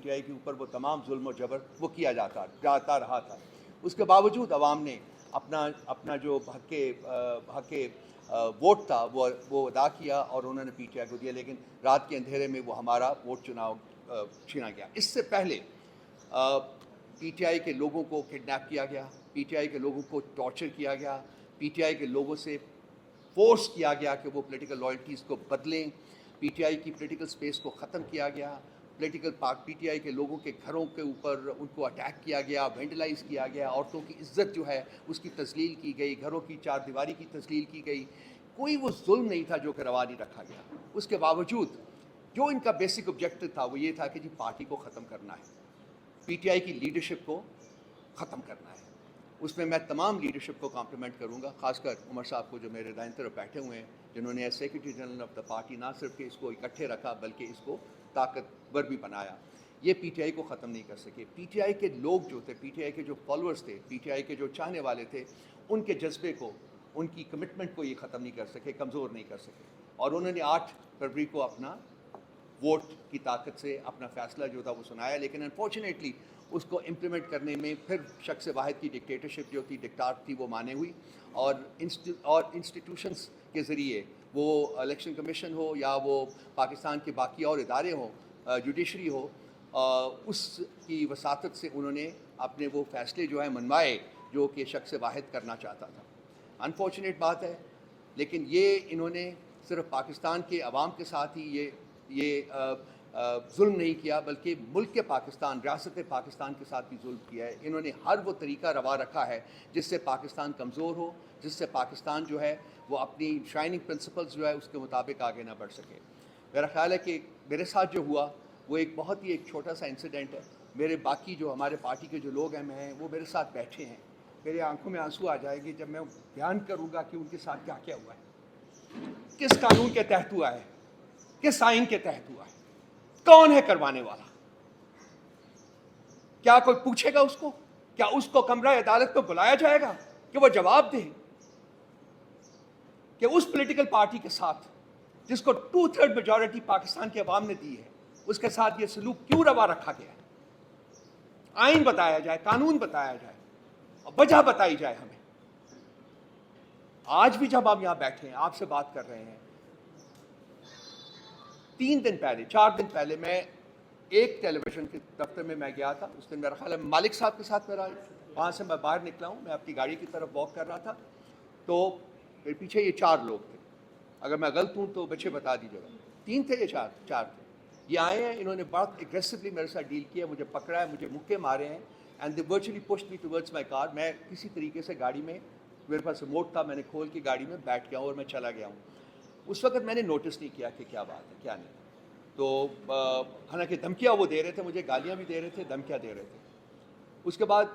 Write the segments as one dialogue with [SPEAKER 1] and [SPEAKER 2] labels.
[SPEAKER 1] پی آئی کے اوپر وہ تمام ظلم و جبر وہ کیا جاتا رہا تھا. اس کے باوجود عوام نے اپنا جو حق ووٹ تھا وہ ادا کیا اور انہوں نے پی ٹی آئی کو دیا, لیکن رات کے اندھیرے میں وہ ہمارا ووٹ چھینا گیا. اس سے پہلے پی ٹی آئی کے لوگوں کو کڈنیپ کیا گیا, پی ٹی آئی کے لوگوں کو ٹارچر کیا گیا, پی ٹی آئی کے لوگوں سے فورس کیا گیا کہ وہ پولیٹیکل لائلٹیز کو بدلیں, پی ٹی آئی کی پولیٹیکل سپیس کو ختم کیا گیا, پی ٹی آئی کے لوگوں کے گھروں کے اوپر ان کو اٹیک کیا گیا, وینڈلائز کیا گیا, عورتوں کی عزت جو ہے اس کی تذلیل کی گئی, گھروں کی چار دیواری کی تذلیل کی گئی. کوئی وہ ظلم نہیں تھا جو کہ روا نہیں رکھا گیا. اس کے باوجود جو ان کا بیسک آبجیکٹو تھا وہ یہ تھا کہ جی پارٹی کو ختم کرنا ہے, پی ٹی آئی کی لیڈرشپ کو ختم کرنا ہے. اس میں میں تمام لیڈرشپ کو کمپلیمنٹ کروں گا, خاص کر عمر صاحب کو جو میرے دائیں طرف بیٹھے ہوئے ہیں, جنہوں نے secretary general of the party نہ صرف کہ اس کو اکٹھے رکھا بلکہ اس کو طاقتور بھی بنایا. یہ پی ٹی آئی کو ختم نہیں کر سکے. پی ٹی آئی کے لوگ جو تھے, پی ٹی آئی کے جو فالوورز تھے, پی ٹی آئی کے جو چاہنے والے تھے, ان کے جذبے کو, ان کی کمٹمنٹ کو یہ ختم نہیں کر سکے, کمزور نہیں کر سکے. اور انہوں نے 8 فروری کو اپنا ووٹ کی طاقت سے اپنا فیصلہ جو تھا وہ سنایا, لیکن انفارچونیٹلی اس کو امپلیمنٹ کرنے میں پھر شخص واحد کی ڈکٹیٹرشپ جو تھی, ڈکٹات تھی, وہ مانے ہوئی. اور انسٹیٹیوشنز کے ذریعے وہ الیکشن کمیشن ہو یا وہ پاکستان کے باقی اور ادارے ہوں, جوڈیشری ہو, اس کی وساطت سے انہوں نے اپنے وہ فیصلے جو ہیں منوائے جو کہ شخص واحد کرنا چاہتا تھا. انفارچونیٹ بات ہے, لیکن یہ انہوں نے صرف پاکستان کے عوام کے ساتھ ہی یہ ظلم نہیں کیا, بلکہ ملک کے پاکستان, ریاست پاکستان کے ساتھ بھی ظلم کیا ہے. انہوں نے ہر وہ طریقہ روا رکھا ہے جس سے پاکستان کمزور ہو, جس سے پاکستان جو ہے وہ اپنی شائننگ پرنسپلز جو ہے اس کے مطابق آگے نہ بڑھ سکے. میرا خیال ہے کہ میرے ساتھ جو ہوا وہ ایک چھوٹا سا انسیڈنٹ ہے. میرے باقی جو ہمارے پارٹی کے جو لوگ ہیں وہ میرے ساتھ بیٹھے ہیں. میرے آنکھوں میں آنسو آ جائے گی جب میں بیان کروں گا کہ ان کے ساتھ کیا کیا ہوا ہے, کس قانون کے تحت ہوا ہے, کس آئین کے تحت ہوا ہے, کون ہے کروانے والا. کیا کوئی پوچھے گا اس کو؟ کیا اس کو کمرہ عدالت کو بلایا جائے گا کہ وہ جواب دے کہ اس پولیٹیکل پارٹی کے ساتھ جس کو 2/3 میجورٹی پاکستان کے عوام نے دی ہے, اس کے ساتھ یہ سلوک کیوں روا رکھا گیا ہے؟ آئین بتایا جائے, قانون بتایا جائے, اور وجہ بتائی جائے ہمیں. آج بھی جب ہم یہاں بیٹھے ہیں, آپ سے بات کر رہے ہیں, 4 دن پہلے میں ایک ٹیلی ویژن کے دفتر میں گیا تھا. اس دن میرا خیال ہے مالک صاحب کے ساتھ میرا, وہاں سے میں باہر نکلا ہوں, میں اپنی گاڑی کی طرف واک کر رہا تھا, تو میرے پیچھے یہ 4 لوگ تھے. اگر میں غلط ہوں تو بچے بتا دیجیے گا. 3 تھے یا 4 تھے. یہ آئے ہیں, انہوں نے بہت اگریسولی میرے ساتھ ڈیل کیا, مجھے پکڑا ہے, مجھے مکے مارے ہیں, and they virtually pushed me towards my car. میں کسی طریقے سے گاڑی میں, میرے پاس ریموٹ تھا, میں نے کھول کے گاڑی میں بیٹھ گیا اور میں چلا گیا ہوں. اس وقت میں نے نوٹس نہیں کیا کہ کیا بات ہے کیا نہیں. تو حالانکہ دھمکیاں وہ دے رہے تھے, مجھے گالیاں بھی دے رہے تھے, دھمکیاں دے رہے تھے. اس کے بعد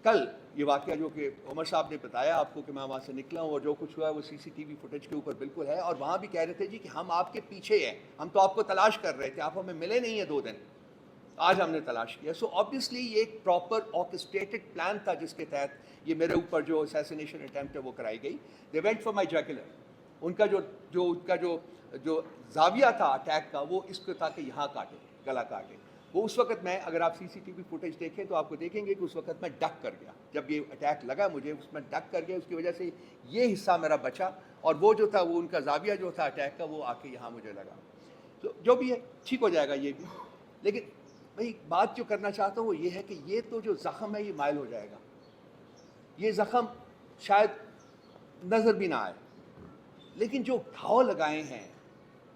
[SPEAKER 1] کل یہ واقعہ جو کہ عمر صاحب نے بتایا آپ کو کہ میں وہاں سے نکلا ہوں, اور جو کچھ ہوا ہے وہ سی سی ٹی وی فوٹیج کے اوپر بالکل ہے. اور وہاں بھی کہہ رہے تھے جی کہ ہم آپ کے پیچھے ہیں, ہم تو آپ کو تلاش کر رہے تھے, آپ ہمیں ملے نہیں ہیں 2 دن, آج ہم نے تلاش کیا. سو آبویسلی یہ ایک پراپر آرکسٹریٹڈ پلان تھا جس کے تحت یہ میرے اوپر جو اسیسینیشن اٹیمپٹ ہے وہ کرائی گئی. They went for my jugular. ان کا جو زاویہ تھا اٹیک کا وہ اس کو تھا کہ یہاں کاٹے, گلا کاٹے. وہ اس وقت میں, اگر آپ سی سی ٹی وی فوٹیج دیکھیں تو آپ کو دیکھیں گے کہ اس وقت میں ڈک کر گیا. جب یہ اٹیک لگا مجھے, اس میں ڈک کر گیا, اس کی وجہ سے یہ حصہ میرا بچا, اور وہ جو تھا وہ ان کا زاویہ جو تھا اٹیک کا وہ آ کے یہاں مجھے لگا. تو جو بھی ہے ٹھیک ہو جائے گا یہ بھی. لیکن بھائی بات جو کرنا چاہتا ہوں وہ یہ ہے کہ یہ تو جو زخم ہے یہ مائل ہو جائے گا. یہ زخم شاید نظر بھی نہ آئے, لیکن جو گھاؤ لگائے ہیں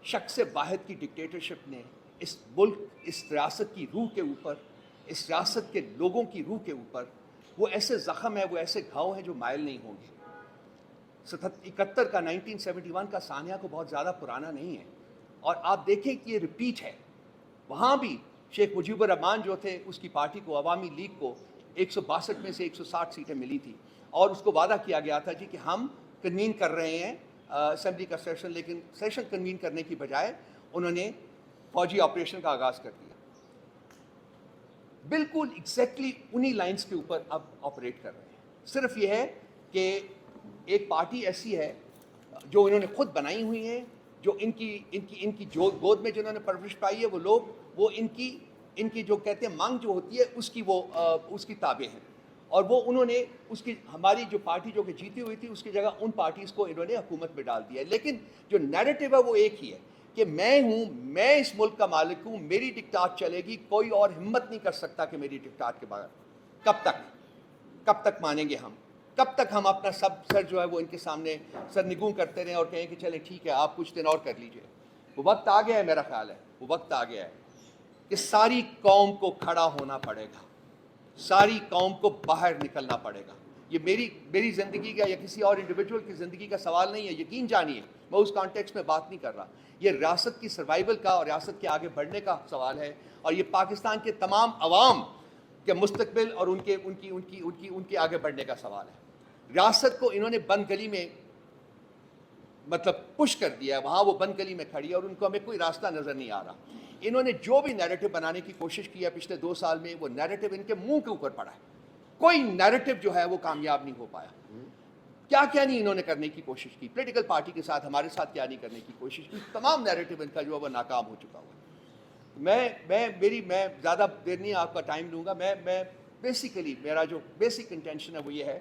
[SPEAKER 1] شخص واحد کی ڈکٹیٹرشپ نے اس ملک, اس ریاست کی روح کے اوپر, اس ریاست کے لوگوں کی روح کے اوپر, وہ ایسے زخم ہے, وہ ایسے گھاؤ ہیں جو مائل نہیں ہوں گے. 71 کا 1971 کا سانحہ کو بہت زیادہ پرانا نہیں ہے, اور آپ دیکھیں کہ یہ ریپیٹ ہے. وہاں بھی شیخ مجیب الرحمان جو تھے, اس کی پارٹی کو, عوامی لیگ کو 162 میں سے 160 سیٹیں ملی تھی, اور اس کو وعدہ کیا گیا تھا جی کہ ہم کنوین کر رہے ہیں اسمبلی کا سیشن, لیکن سیشن کنوین کرنے کی بجائے انہوں نے فوجی آپریشن کا آغاز کر دیا. بالکل ایگزیکٹلی انہی لائنز کے اوپر اب آپریٹ کر رہے ہیں. صرف یہ ہے کہ ایک پارٹی ایسی ہے جو انہوں نے خود بنائی ہوئی ہے, جو ان کی جو گود میں جنہوں نے پرورش پائی ہے وہ لوگ, وہ ان کی ان کی جو کہتے ہیں مانگ جو ہوتی ہے اس کی تابع ہیں، اور وہ انہوں نے اس کی ہماری جو پارٹی جو کہ جیتی ہوئی تھی اس کی جگہ ان پارٹیز کو انہوں نے حکومت میں ڈال دیا ہے. لیکن جو نیریٹو ہے وہ ایک ہی ہے کہ میں اس ملک کا مالک ہوں، میری ڈکٹات چلے گی، کوئی اور ہمت نہیں کر سکتا کہ میری ڈکٹات کے بغیر. کب تک مانیں گے ہم؟ کب تک ہم اپنا سر جو ہے وہ ان کے سامنے سرنگوں کرتے رہیں اور کہیں کہ چلیں ٹھیک ہے آپ کچھ دن اور کر لیجئے؟ وہ وقت آ گیا ہے، میرا خیال ہے وہ وقت آ گیا ہے کہ ساری قوم کو کھڑا ہونا پڑے گا، ساری قوم کو باہر نکلنا پڑے گا. یہ میری زندگی کا یا کسی اور انڈیویجول کی زندگی کا سوال نہیں ہے، یقین جانیے میں اس کانٹیکس میں بات نہیں کر رہا. یہ ریاست کی سروائیول کا اور ریاست کے آگے بڑھنے کا سوال ہے، اور یہ پاکستان کے تمام عوام کے مستقبل اور ان کے آگے بڑھنے کا سوال ہے. ریاست کو انہوں نے بند گلی میں مطلب پش کر دیا ہے، وہاں وہ بند گلی میں کھڑی ہے اور ان کو ہمیں کوئی راستہ نظر نہیں آ رہا. انہوں نے جو بھی نیریٹو بنانے کی کوشش کی ہے پچھلے 2 سال میں، وہ نیریٹو ان کے منہ کے اوپر پڑا ہے. کوئی نیریٹو جو ہے وہ کامیاب نہیں ہو پایا. کیا نہیں انہوں نے کرنے کی کوشش کی، پولیٹیکل پارٹی کے ساتھ ہمارے ساتھ کیا نہیں کرنے کی کوشش کی، تمام نیریٹو ان کا جو ہے وہ ناکام ہو چکا ہوا ہے. میں زیادہ دیر نہیں آپ کا ٹائم لوں گا. میں بیسیکلی میرا جو بیسک انٹینشن ہے وہ یہ ہے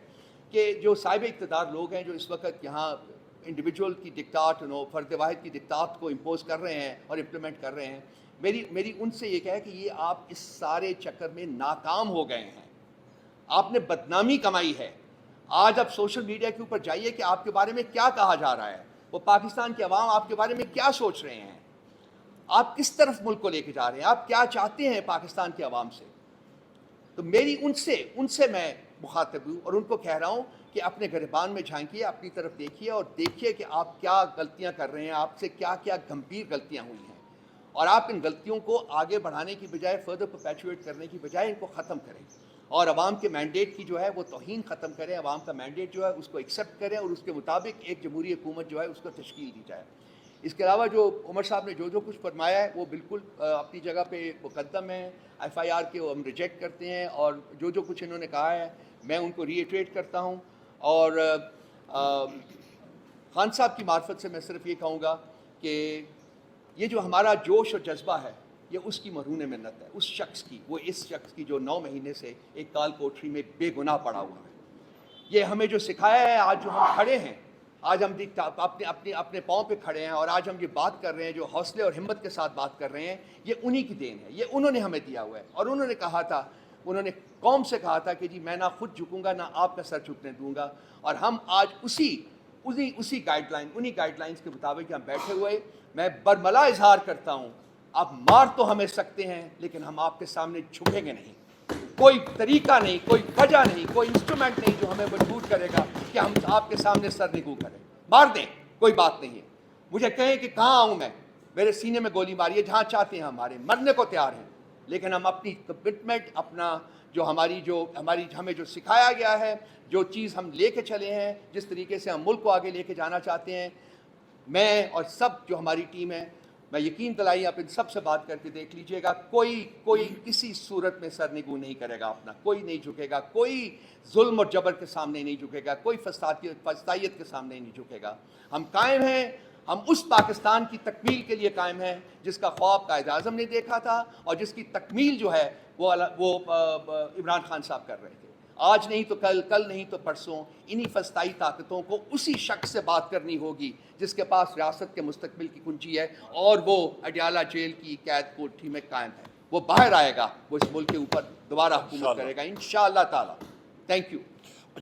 [SPEAKER 1] کہ جو صاحب اقتدار لوگ ہیں جو اس وقت یہاں انڈیویجول کی ڈکٹات فرد واحد کی ڈکٹات کو امپوز کر رہے ہیں اور امپلیمنٹ کر رہے ہیں، میری ان سے یہ ہے کہ یہ آپ اس سارے چکر میں ناکام ہو گئے ہیں. آپ نے بدنامی کمائی ہے. آج آپ سوشل میڈیا کے اوپر جائیے کہ آپ کے بارے میں کیا کہا جا رہا ہے، وہ پاکستان کے عوام آپ کے بارے میں کیا سوچ رہے ہیں، آپ کس طرف ملک کو لے کے جا رہے ہیں، آپ کیا چاہتے ہیں پاکستان کے عوام سے. تو میری ان سے میں مخاطب ہوں اور ان کو کہہ رہا ہوں کہ اپنے گریبان میں جھانکیے، اپنی طرف دیکھیے اور دیکھیے کہ آپ کیا غلطیاں کر رہے ہیں، آپ سے کیا گمبھیر غلطیاں ہوئی ہیں، اور آپ ان غلطیوں کو آگے بڑھانے کی بجائے فردر پرپیچویٹ کرنے کی بجائے ان کو ختم کریں اور عوام کے مینڈیٹ کی جو ہے وہ توہین ختم کریں. عوام کا مینڈیٹ جو ہے اس کو ایکسیپٹ کریں اور اس کے مطابق ایک جمہوری حکومت جو ہے اس کو تشکیل دی جائے. اس کے علاوہ جو عمر صاحب نے جو کچھ فرمایا ہے وہ بالکل اپنی جگہ پہ مقدم ہے. ایف آئی آر کے ہم ریجیکٹ کرتے ہیں، اور جو کچھ انہوں نے کہا ہے میں ان کو ری ایٹریٹ کرتا ہوں. اور خان صاحب کی معرفت سے میں صرف یہ کہوں گا کہ یہ جو ہمارا جوش اور جذبہ ہے یہ اس کی مرہون منت ہے، اس شخص کی، وہ اس شخص کی جو 9 مہینے سے ایک کال کوٹری میں بے گناہ پڑا ہوا ہے. یہ ہمیں جو سکھایا ہے، آج جو ہم کھڑے ہیں، آج ہم اپنے پاؤں پہ کھڑے ہیں اور آج ہم یہ بات کر رہے ہیں، جو حوصلے اور ہمت کے ساتھ بات کر رہے ہیں، یہ انہی کی دین ہے، یہ انہوں نے ہمیں دیا ہوا ہے. اور انہوں نے کہا تھا، انہوں نے قوم سے کہا تھا کہ جی میں نہ خود جھکوں گا نہ آپ کا سر جھکنے دوں گا. اور ہم آج اسی گائیڈ لائنز کے مطابق ہم بیٹھے ہوئے. میں برملا اظہار کرتا ہوں، آپ مار تو ہمیں سکتے ہیں لیکن ہم آپ کے سامنے جھکیں گے نہیں. کوئی طریقہ نہیں، کوئی وجہ نہیں، کوئی انسٹرومنٹ نہیں جو ہمیں مجبور کرے گا کہ ہم آپ کے سامنے سر نگو کریں. مار دیں، کوئی بات نہیں ہے. مجھے کہیں کہ کہاں آؤں میں، میرے سینے میں گولی ماری ہے، جہاں چاہتے ہیں ہمارے مرنے کو تیار ہیں. لیکن ہم اپنی کمٹمنٹ، اپنا جو ہمیں جو سکھایا گیا ہے، جو چیز ہم لے کے چلے ہیں، جس طریقے سے ہم ملک کو آگے لے کے جانا چاہتے ہیں، میں اور سب جو ہماری ٹیم ہے، میں یقین دلائی آپ ان سب سے بات کر کے دیکھ لیجئے گا، کوئی کسی صورت میں سرنگو نہیں کرے گا اپنا، کوئی نہیں جھکے گا، کوئی ظلم اور جبر کے سامنے نہیں جھکے گا، کوئی فسطائیت کے سامنے نہیں جھکے گا. ہم قائم ہیں، ہم اس پاکستان کی تکمیل کے لیے قائم ہیں جس کا خواب قائد اعظم نے دیکھا تھا اور جس کی تکمیل جو ہے وہ عمران خان صاحب کر رہے تھے. آج نہیں تو کل نہیں تو پرسوں انہی فسطائی طاقتوں کو اسی شخص سے بات کرنی ہوگی جس کے پاس ریاست کے مستقبل کی کنجی ہے اور وہ اڈیالہ جیل کی قید کوٹھی میں قائم ہے. وہ باہر آئے گا، وہ اس ملک کے اوپر دوبارہ حکومت کرے گا انشاءاللہ تعالی. Thank you.